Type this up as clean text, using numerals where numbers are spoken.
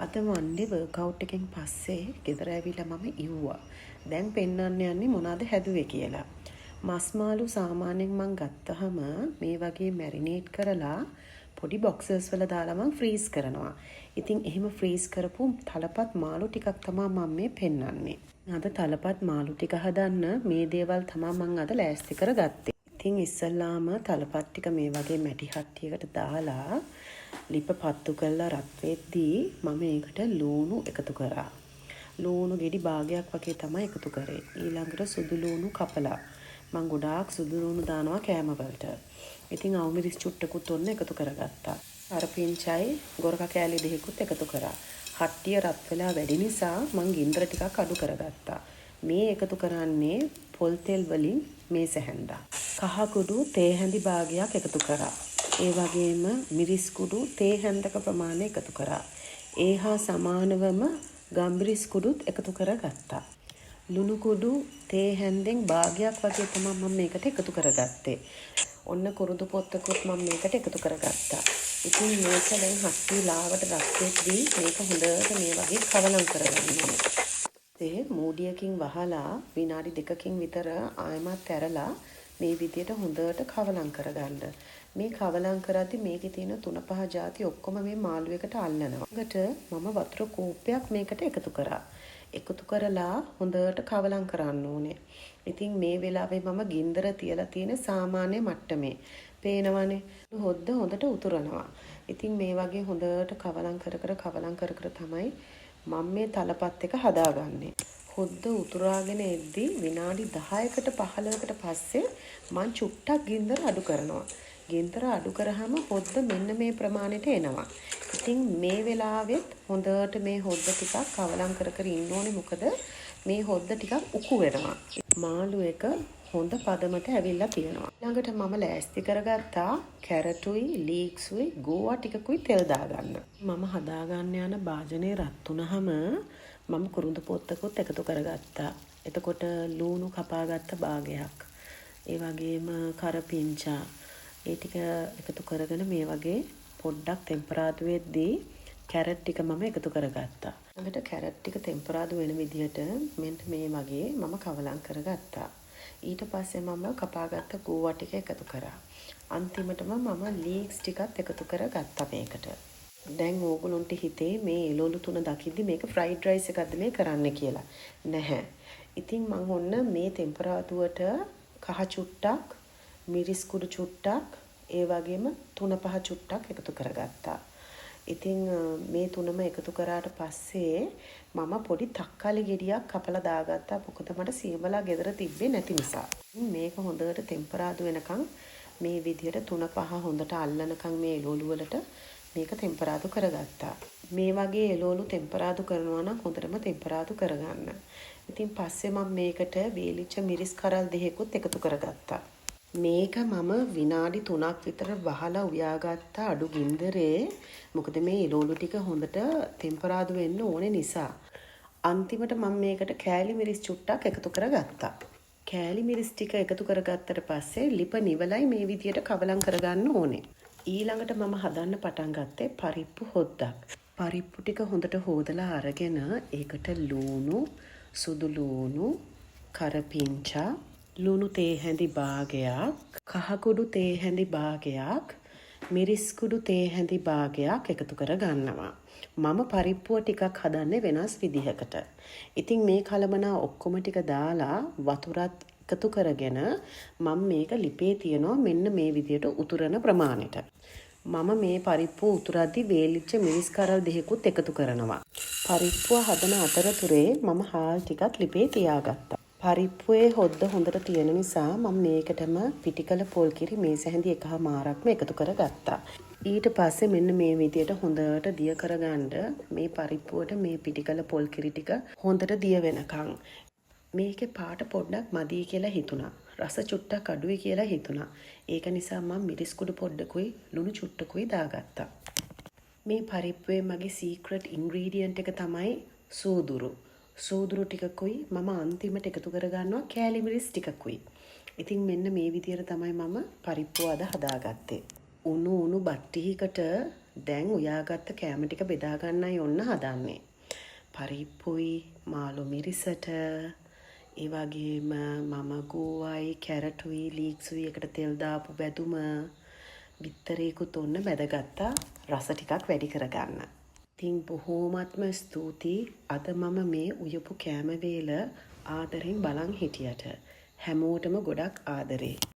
අද මන්ඩේ වර්කවුට් එකෙන් පස්සේ ගෙදර ඇවිල්ලා මම ඉව්වා. දැන් පෙන්වන්න යන්නේ මොනවද හැදුවේ කියලා. මස් මාළු සාමාන්‍යයෙන් මං ගත්තහම මේ වගේ මැරිනේට් කරලා පොඩි බොක්සස් වල දාලා මං ෆ්‍රීස් කරනවා. ඉතින් එහෙම ෆ්‍රීස් කරපු තලපත් මාළු ටිකක් තමයි මම මේ පෙන්වන්නේ. අද තලපත් මාළු ටික හදන්න මේ දේවල් තමයි මං අද ලෑස්ති කරගත්තේ. ඉතින් ඉස්සල්ලාම තලපත් ටික මේ වගේ මැටි හට්ටියකට දාලා ලිප පත්තු කරලා රත් වෙද්දී මම ඒකට ලූණු එකතු කරා. ලූණු ගෙඩි භාගයක් වගේ තමයි එකතු කරේ. ඊළඟට සුදු ලූණු කපලා. මම ගොඩාක් සුදු ලූණු දානවා කෑම වලට. ඉතින් අවුමිරිස් චුට්ටකුත් ඔන්න එකතු කරගත්තා. අර පිංචයි ගොරක කෑලි දෙකකුත් එකතු කරා. හට්ටිය රත් වෙලා වැඩි නිසා මම ගින්දර ටිකක් අඩු කරගත්තා. මේ එකතු කරන්නේ පොල් තෙල් වලින් මේ සැහැන්දා. කහ කුඩු තේ හැඳි භාගයක් එකතු කරා. ඒ වගේම මිරිස් කුඩු තේ හැන්දක ප්‍රමාණය එකතු කරා. ඒ හා සමානවම ගම්මිරිස් කුඩුත් එකතු කරගත්තා. ලුණු කුඩු තේ හැන්දෙන් භාගයක් වගේ තමයි මම මේකට එකතු කරගත්තේ. ඔන්න කුරුදු පොත්තකුත් මම මේකට එකතු කරගත්තා. ඉතින් මේක දැන් හස්ති ලාවට රක්කෙද්දී මේක හොඳට මේ වගේ කවලම් කරගන්න ඕනේ. ඒ මූඩියකින් වහලා විනාඩි 2කින් විතර ආයමත් ඇරලා මේ විදියට හොඳට කවලම් කරගන්න. මේ කවලම් කරද්දි මේකේ තියෙන 3-5 ಜಾති ඔක්කොම මේ මාළුවෙකට අල්ලනවා. ඊට මම වතුර කෝප්පයක් මේකට එකතු කරා. එකතු කරලා හොඳට කවලම් කරන්න ඕනේ. ඉතින් මේ වෙලාවේ මම ගින්දර තියලා තියෙන සාමාන්‍ය මට්ටමේ. පේනවනේ. හොද්ද හොඳට උතුරනවා. ඉතින් මේ වගේ හොඳට කවලම් කර කර තමයි මම මේ තලපත් එක හදාගන්නේ. හොද්ද උතුරාගෙන එද්දී විනාඩි 10කට 15කට පස්සේ මං චුට්ටක් ගින්දර අඩු කරනවා. ගින්දර අඩු කරාම හොද්ද මෙන්න මේ ප්‍රමාණයට එනවා. ඉතින් මේ වෙලාවෙත් හොඳට මේ හොද්ද ටිකක් කවලම් කර ඉන්න ඕනේ. මොකද මේ හොද්ද ටිකක් උකු වෙනවා. මාළු එක හොඳ පදමට ඇවිල්ලා තියෙනවා. ළඟට මම ලෑස්ති කරගත්තා කැරටුයි, ලීක්ස්ුයි, ගෝවා ටිකකුයි තෙල් දාගන්න. මම හදාගන්න යන භාජනේ රත් වුණාම මම කුරුඳු පොත්තකුත් එකතු කරගත්තා. එතකොට ලූණු කපාගත්ත භාගයක්. ඒ වගේම කරපිංචා ඒ ටික එකතු කරගෙන මේ වගේ පොඩ්ඩක් ටෙම්පරාදු වෙද්දී කැරට් ටික මම එකතු කරගත්තා. ළඟට කැරට් ටික ටෙම්පරාදු වෙන විදිහට මෙන්න මේ වගේ මම කවලම් කරගත්තා. ඊට පස්සේ මම කපාගත්ත ගෝවා ටික එකතු කරා. අන්තිමටම මම ලීක්ස් ටිකත් එකතු කරගත්තා මේකට. දැන් ඕගොල්ලන්ට හිතේ මේ එළවලු තුන දකිද්දි මේක ෆ්‍රයිඩ් රයිස් එකක්ද මේ කරන්න කියලා. නැහැ. ඉතින් මම ඔන්න මේ ටෙම්පරාදුවට කහ චුට්ටක්, මිරිස් කුඩු චුට්ටක්, ඒ වගේම 3-5 චුට්ටක් එකතු කරගත්තා. ඉතින් මේ තුනම එකතු කරාට පස්සේ මම පොඩි තක්කාලි ගෙඩියක් කපලා දාගත්තා. මොකද මට සීමලා ගෙදර තිබ්බේ නැති නිසා. මේක හොඳට ටෙම්පරාදු වෙනකන් මේ විදිහට 3-5 හොඳට අල්ලනකන් මේ එළවලු වලට මේක ටෙම්පරාදු කරගත්තා. මේ වගේ එළවලු ටෙම්පරාදු කරනවා නම් හොඳටම ටෙම්පරාදු කරගන්න. ඉතින් පස්සේ මම මේකට වේලිච්ච මිරිස් කරල් දෙකකුත් එකතු කරගත්තා. මේක මම විනාඩි 3ක් විතර වහලා උයාගත්තා අඩු ගින්දරේ. මොකද මේ එළවලු ටික හොඳට ටෙම්පරාදු වෙන්න ඕනේ නිසා. අන්තිමට මම මේකට කෑලි මිරිස් චුට්ටක් එකතු කරගත්තා. කෑලි මිරිස් ටික එකතු කරගත්තට පස්සේ ලිප නිවලයි මේ විදියට කවලම් කරගන්න ඕනේ. ඊළඟට මම හදන්න පටන් ගත්තේ පරිප්පු හොද්දක්. පරිප්පු ටික හොඳට හොදලා අරගෙන ඒකට ලූණු, සුදු ලූණු, කරපිංචා, ලුණු තේ හැඳි භාගයක්, කහ කුඩු තේ හැඳි භාගයක්, මිරිස් කුඩු තේ හැඳි භාගයක් එකතු කර ගන්නවා. මම පරිප්පුව ටිකක් හදන්නේ වෙනස් විදිහකට. ඉතින් මේ කලමනා ඔක්කොම ටික දාලා වතුරත් එකතු කරගෙන මම මේක ලිපේ තියනවා මෙන්න මේ විදියට උතුරන ප්‍රමාණයට. මම මේ පරිප්පුව උතුරද්දි වේලිච්ච මිරිස් කරල් දෙකකුත් එකතු කරනවා. පරිප්පුව හදන අතරතුරේ මම හාල් ටිකක් ලිපේ තියාගත්තා. පරිප්පුවේ හොද්ද හොඳට තියෙන නිසා මම මේකටම පිටිකල පොල් කිරි මේ සැහැඳි එකහමාරක්ම එකතු කරගත්තා. ඊට පස්සේ මෙන්න මේ විදියට හොඳට දිය කරගන්න මේ පරිප්පුවට මේ පිටිකල පොල් කිරි ටික හොඳට දිය වෙනකන්. මේකේ පාට පොඩ්ඩක් මදි කියලා හිතුණා. රස චුට්ටක් අඩුයි කියලා හිතුණා. ඒක නිසා මම මිරිස් කුඩු පොඩ්ඩකුයි ලුණු චුට්ටකුයි දාගත්තා. මේ පරිප්පුවේ මගේ සීක්‍රට් ඉන්ග්‍රීඩියන්ට් එක තමයි සූදුරු. සූදුරු ටිකකුයි මම අන්තිමට එකතු කරගන්නවා කෑලි මිරිස් ටිකකුයි. ඉතින් මෙන්න මේ විදියට තමයි මම පරිප්පුව අද හදාගත්තේ. උණු බත් ටිකකට දැන් උයාගත්ත කෑම ටික බෙදා ගන්නයි ඔන්න හදන්නේ. පරිප්පුයි, මාළු මිරිසට, ඒ වගේම මම ගෝවයි, කැරටුයි, ලීක්සුයි එකට තෙල් දාපු බැදුම, බිත්තරේකුත් ඔන්න බැදගත්තා රස ටිකක් වැඩි කරගන්න. ඉතින් බොහෝමත්ම ස්තුතියි අද මම මේ උයපු කෑම වේල ආදරෙන් බලන් හිටියට. හැමෝටම ගොඩක් ආදරේ.